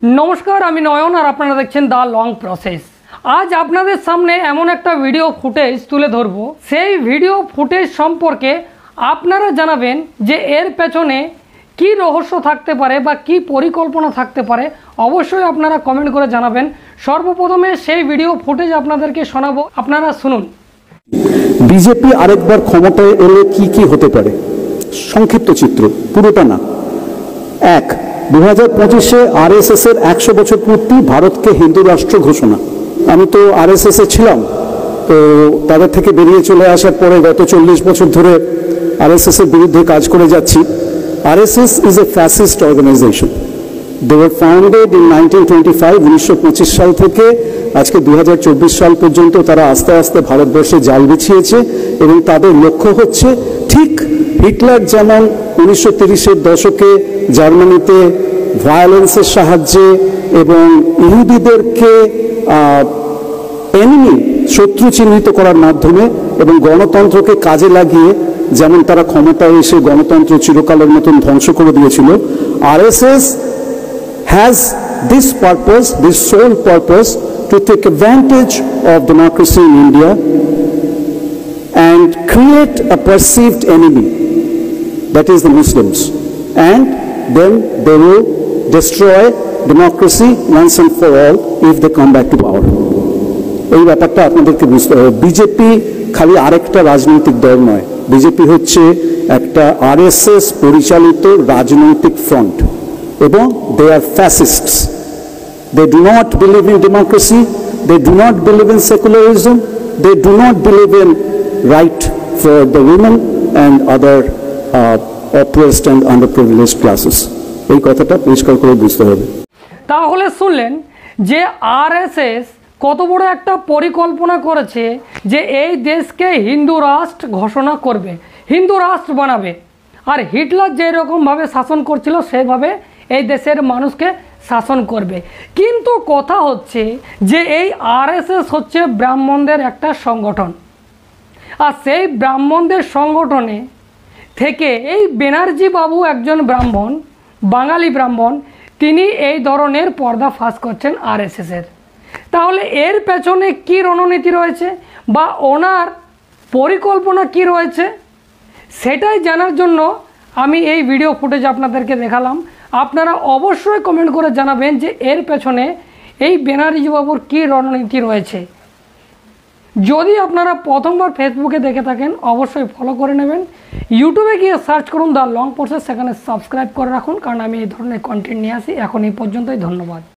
नमस्कार आमी नयन और आपनारा देखছেন द लंग प्रसेस। आज आपनाদের सामने एमन एक भिडियो फुटेज तुले धरबो। सेई भिडियो फुटेज सम्पर्के आपनारा जानाबेन जे एर पेछने कि रहस्य थाकते पारे बा कि परिकल्पना थाकते पारे। अवश्यई आपनारा कमेंट करे जानाबेन। सर्वप्रथमे सेई भिडियो फुटेज आपनादेरके शोनाबो, आपनारा शुनुन। बीजेपी आरेकबार क्षमताय एले कि होते पारे संक्षिप्त चित्र पुरोटा ना। एक 2025 आरएसएस एर 100 बछर पूर्ति भारत के हिंदू राष्ट्र घोषणा। आमी तो आरएसएस छिलाम, तो तादेर थेके बेरिये चले आसार परे गत 40 बछर धरे आरएसएस एर बिरुद्धे काज करे जाচ্ছি। RSS is a fascist organisation. They were founded in 1925 1925 साल থেকে আজকে 2024 সাল পর্যন্ত তারা আস্তে আস্তে ভারতবর্ষে জাল বিছিয়েছে এবং তাদের লক্ষ্য হচ্ছে ঠিক হিটলার যেমন 1930 এর দশকে জার্মানিতে ভায়োলেন্সের সাহায্যে এবং ইহুদিদেরকে এনিমি শত্রু চিহ্নিত করার মাধ্যমে এবং গণতন্ত্রকে কাজে লাগিয়ে যেমন তারা ক্ষমতায় এসে গণতন্ত্র চিরকালের মতন ধ্বংস করে দিয়েছিল। RSS has this purpose, this sole purpose, to take advantage of democracy in India and create a perceived enemy, that is the Muslims, and then they will destroy democracy once and for all if they come back to power. এই ব্যাপারটা আপনাদেরকে বুঝতে হবে। BJP খালি আরেকটা রাজনৈতিক দল নয়, বিজেপি হচ্ছে একটা আরএসএস পরিচালিত রাজনৈতিক ফ্রন্ট এবং they are fascists. They do not believe in democracy, they do not believe in secularism, they do not believe in right for the women and other oppressed and underprivileged classes. এই কথাটা পরিষ্কার করে বুঝতে হবে। তাহলে শুনলেন যে আরএসএস কত বড় একটা পরিকল্পনা করেছে যে এই দেশকে হিন্দু রাষ্ট্র ঘোষণা করবে, হিন্দু রাষ্ট্র বানাবে। আর হিটলার যে রকমভাবে শাসন করছিল সেভাবে এই দেশের মানুষকে শাসন করবে। কিন্তু কথা হচ্ছে যে এই আরএসএস হচ্ছে ব্রাহ্মণদের একটা সংগঠন, আর সেই ব্রাহ্মণদের সংগঠনে থেকে এই ব্যানার্জি বাবু একজন ব্রাহ্মণ, বাঙালি ব্রাহ্মণ, তিনি এই ধরনের পর্দা ফাঁস করছেন আরএসএসের। তাহলে এর পেছনে কি রণনীতি রয়েছে বা ওনার পরিকল্পনা কি রয়েছে সেটাই জানার জন্য আমি এই ভিডিও ফুটেজ আপনাদেরকে দেখালাম। আপনারা অবশ্যই কমেন্ট করে জানাবেন যে এর পেছনে এই ব্যানার্জি বাবুর কী রণনীতি রয়েছে। যদি আপনারা প্রথমবার ফেসবুকে দেখে থাকেন অবশ্যই ফলো করে নেবেন। ইউটিউবে গিয়ে সার্চ করুন দ্য লং প্রসেস, সেখানে সাবস্ক্রাইব করে রাখুন, কারণ আমি এই ধরনের কন্টেন্ট নিয়ে আসি। এখন এই পর্যন্তই, ধন্যবাদ।